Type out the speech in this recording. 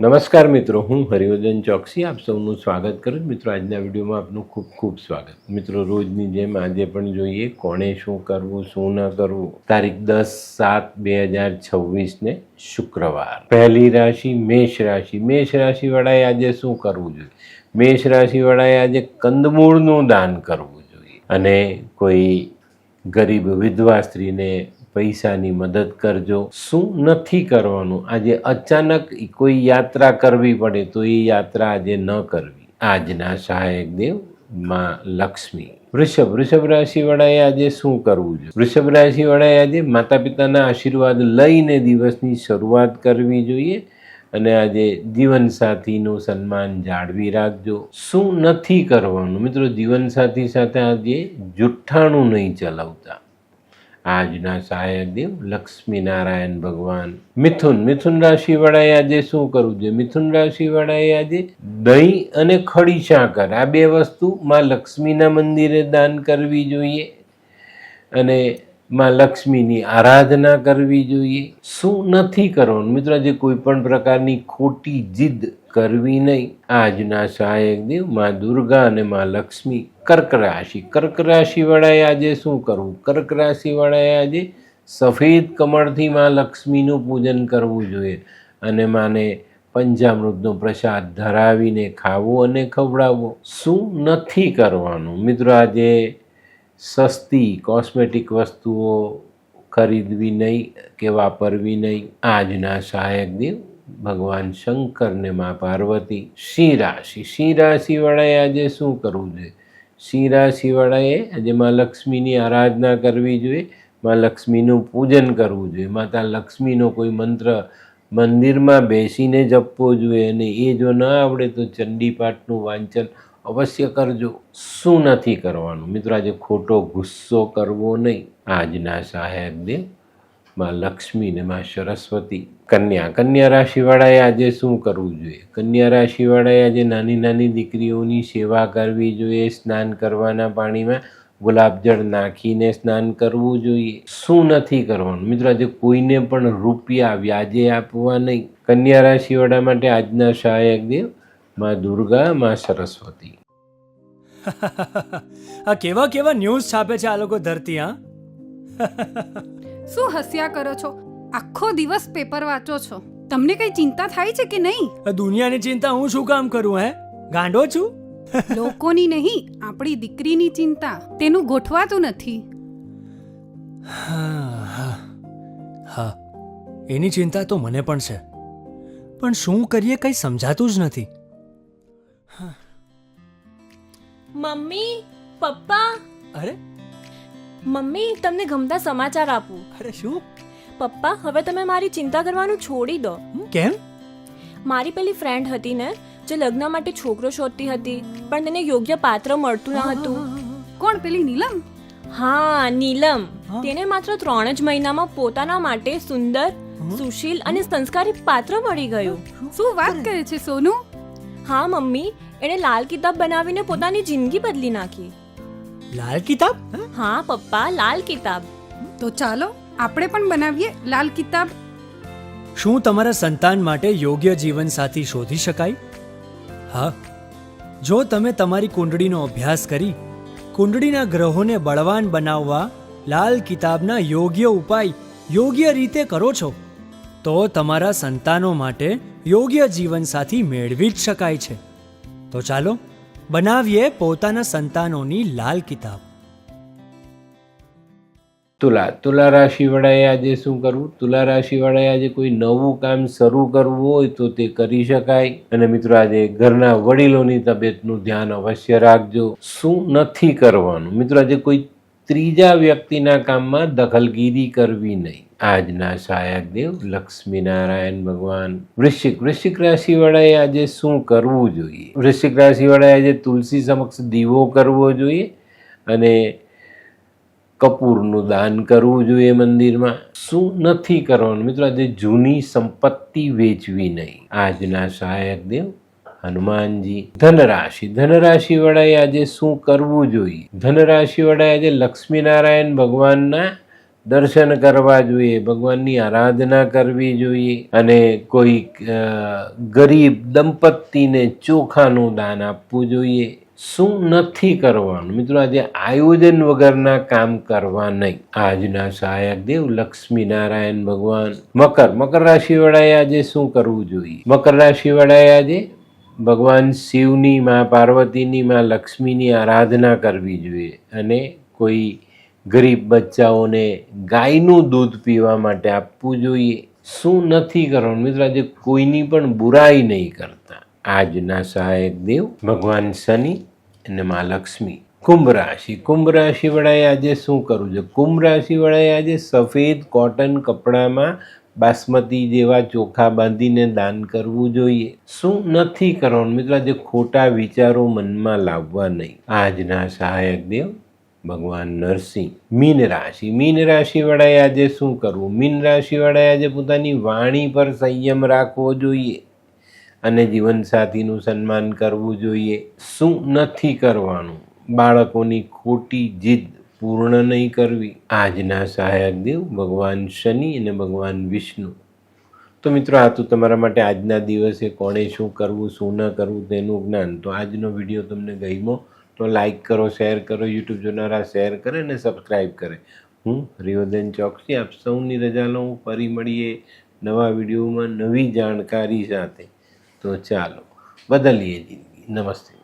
નમસ્કાર મિત્રો, હું હરિવર્ધન ચોકસી આપ સૌનું સ્વાગત કરું. મિત્રો, આજના વિડીયોમાં આપનું ખૂબ ખૂબ સ્વાગત. મિત્રો, રોજની જેમ આજે પણ જોઈએ કોણે શું કરવું શું ન કરવું. તારીખ 10/7/2026 શુક્રવાર. પહેલી રાશિ મેષ રાશિ. મેષ રાશિવાળાએ આજે શું કરવું જોઈએ? મેષ રાશિવાળાએ આજે કંદમૂળનું દાન કરવું જોઈએ અને કોઈ ગરીબ વિધવા સ્ત્રીને પૈસાની મદદ કરજો. શું નથી કરવાનું? આજે અચાનક કોઈ યાત્રા કરવી પડે તો એ યાત્રા આજે ન કરવી. આજના સહાયક દેવ માં લક્ષ્મી. વૃષભ રાશિવાળાએ આજે શું કરવું જોઈએ? વૃષભ રાશિવાળાએ આજે માતા પિતાના આશીર્વાદ લઈને દિવસની શરૂઆત કરવી જોઈએ અને આજે જીવનસાથીનું સન્માન જાળવી રાખજો. શું નથી કરવાનું? મિત્રો, જીવનસાથી સાથે આજે જુઠ્ઠાણું નહીં ચલાવતા. આજના સહાયક દેવ લક્ષ્મીનારાયણ ભગવાન. મિથુન રાશિવાળાએ આજે શું કરવું જોઈએ? મિથુન રાશિવાળાએ આજે દહીં અને ખડી સાકર આ બે વસ્તુ માં લક્ષ્મીના મંદિરે દાન કરવી જોઈએ અને માં લક્ષ્મીની આરાધના કરવી જોઈએ. શું નથી કરવાનું? મિત્રો, આજે કોઈ પણ પ્રકારની ખોટી જીદ કરવી નહીં. આજના સહાયક દેવ માં દુર્ગા અને માં લક્ષ્મી. કર્ક રાશિવાળાએ આજે શું કરવું? કર્ક રાશિવાળાએ આજે સફેદ કમળથી માં લક્ષ્મીનું પૂજન કરવું જોઈએ અને માને પંચામૃતનો પ્રસાદ ધરાવીને ખાવો અને ખવડાવવો. શું નથી કરવાનું? મિત્રો, આજે સસ્તી કોસ્મેટિક વસ્તુઓ ખરીદવી નહીં કે વાપરવી નહીં. આજના સહાયક દેવ ભગવાન શંકરને માં પાર્વતી. સિંહ રાશિવાળાએ આજે શું કરવું જોઈએ? સિંહ રાશિવાળાએ આજે માં લક્ષ્મીની આરાધના કરવી જોઈએ, માં લક્ષ્મીનું પૂજન કરવું જોઈએ. માતા લક્ષ્મીનો કોઈ મંત્ર મંદિરમાં બેસીને જપવો જોઈએ અને એ જો ન આવડે તો ચંડીપાઠનું વાંચન અવશ્ય કરજો. શું નથી કરવાનું? મિત્રો, આજે ખોટો ગુસ્સો કરવો નહીં. આજના સહાયક દેવ માં લક્ષ્મી ને માં સરસ્વતી. કન્યા રાશિવાળાએ આજે શું કરવું જોઈએ? કન્યા રાશિવાળાએ આજે નાની નાની દીકરીઓની સેવા કરવી જોઈએ. સ્નાન કરવાના પાણીમાં ગુલાબજળ નાખીને સ્નાન કરવું જોઈએ. શું નથી કરવાનું? મિત્રો, આજે કોઈને પણ રૂપિયા વ્યાજે આપવા નહીં. કન્યા રાશિવાળા માટે આજના સહાયક દેવ માં દુર્ગા, માં સરસ્વતી. આ કેવા ન્યૂઝ છાપે છે આ લોકો ધરતી. હા, શું હસ્યા કરો છો? આખો દિવસ પેપર વાંચો છો. તમને કઈ ચિંતા થાય છે કે નહીં? દુનિયાની ચિંતા હું શું કામ કરું? ગાંડો છું? લોકોની નહીં, આપણી દીકરીની ચિંતા. તેનું ગોઠવાતું નથી. હા, એની ચિંતા તો મને પણ છે, પણ શું કરીએ કઈ સમજાતું જ નથી. મમ્મી, પપ્પા. અરે મમ્મી, તમને ગમતા સમાચાર આપું. અરે શું? પપ્પા, હવે તમે મારી ચિંતા કરવાનું છોડી દો. કેમ? મારી પેલી ફ્રેન્ડ હતી ને, જે લગ્ન માટે છોકરો શોધતી હતી પણ તેને યોગ્ય પાત્ર મળતું ન હતું. કોણ? પેલી નીલમ? હા, નીલમ. તેને માત્ર 3 જ મહિનામાં પોતાના માટે સુંદર, સુશીલ અને સંસ્કારી પાત્ર મળી ગયું. શું વાત કરે છે સોનુ? હા મમ્મી, એણે લાલ કિતાબ બનાવીને પોતાની જિંદગી બદલી નાખી. લાલ કિતાબ? હા પપ્પા, લાલ કિતાબ. તો ચાલો આપણે પણ બનાવીએ લાલ કિતાબ. શું તમારા સંતાન માટે યોગ્ય જીવનસાથી શોધી શકાય? હા, જો તમે તમારી કુંડળીનો અભ્યાસ કરી કુંડળીના ગ્રહોને બળવાન બનાવવા લાલ કિતાબના યોગ્ય ઉપાય યોગ્ય રીતે કરો છો તો તમારા સંતાનો માટે યોગ્ય જીવનસાથી મેળવી જ શકાય છે. તો ચાલો બનાવીએ પોતાના સંતાનોની લાલ કિતાબ. તુલા રાશિવાળાએ આજે શું કરવું? તુલા રાશિવાળાએ આજે કોઈ નવું કામ શરૂ કરવું હોય તો તે કરી શકાય. અને મિત્રો, આજે ઘરના વડીલોની તબિયતનું ધ્યાન અવશ્ય રાખજો. શું નથી કરવાનું? મિત્રો, આજે કોઈ ત્રીજા વ્યક્તિના કામમાં દખલગીરી કરવી નહીં. આજના સહાયક દેવ લક્ષ્મીનારાયણ ભગવાન. વૃશ્ચિક રાશિવાળાએ આજે શું કરવું જોઈએ? વૃશ્ચિક રાશિવાળાએ આજે તુલસી સમક્ષ દીવો કરવો જોઈએ અને કપૂરનું દાન કરવું જોઈએ મંદિરમાં. શું નથી કરવાનું? મિત્રો, આજે જૂની સંપત્તિ વેચવી નહીં. આજના સહાયક દેવ હનુમાનજી. ધનરાશિવાળાએ આજે શું કરવું જોઈએ? ધનરાશિવાળાએ આજે લક્ષ્મીનારાયણ ભગવાનના દર્શન કરવા જોઈએ, ભગવાનની આરાધના કરવી જોઈએ, અને કોઈ ગરીબ દંપતીને ચોખાનું દાન આપવું જોઈએ. શું નથી કરવાનું મિત્રો? આજે આયોજન વગરના કામ કરવા નહીં. આજના સહાયક દેવ લક્ષ્મીનારાયણ ભગવાન. મકર રાશિ વાળાએ આજે શું કરવું જોઈએ? મકર રાશિ વાળાએ આજે ભગવાન શિવની, મા પાર્વતીની, મા લક્ષ્મીની આરાધના કરવી જોઈએ, અને કોઈ ગરીબ બચ્ચાઓને ગાયનું દૂધ પીવા માટે આપવું જોઈએ. શું નથી કરવાનું મિત્રો? આજે કોઈની પણ બુરાઈ નહીં કરતા. આજના સહાયક દેવ ભગવાન શનિ અને મા લક્ષ્મી. કુંભ રાશિ વાળાએ આજે શું કરવું છે? કુંભ રાશિ વાળાએ આજે સફેદ કોટન કપડામાં બાસમતી જેવા ચોખા બાંધીને દાન કરવું જોઈએ. શું નથી કરવાનું મિત્રો? આજે ખોટા વિચારો મનમાં લાવવા નહીં. આજના સહાયક દેવ ભગવાન નરસિંહ. મીન રાશિ વાળાએ આજે શું કરવું? મીન રાશિ વાળાએ આજે પોતાની વાણી પર સંયમ રાખવો જોઈએ, અને જીવનસાથીનું સન્માન કરવું જોઈએ. શું નથી કરવાનું? બાળકોની ખોટી જીદ પૂર્ણ નહીં કરવી. આજના સહાયક દેવ ભગવાન શનિ અને ભગવાન વિષ્ણુ. તો મિત્રો, આ તો તમારા માટે આજના દિવસે કોણે શું કરવું, શું ન કરવું તેનું જ્ઞાન. તો આજનો વિડીયો તમને ગમ્યો તો લાઈક કરો, શેર કરો, યુટ્યુબ જોનારા શેર કરે અને સબસ્ક્રાઈબ કરે. હું રિયોદન ચોકસી આપ સૌની રજા લઉં. ફરી મળીએ નવા વિડીયોમાં નવી જાણકારી સાથે. તો ચાલો બદલીએ જિંદગી. નમસ્તે.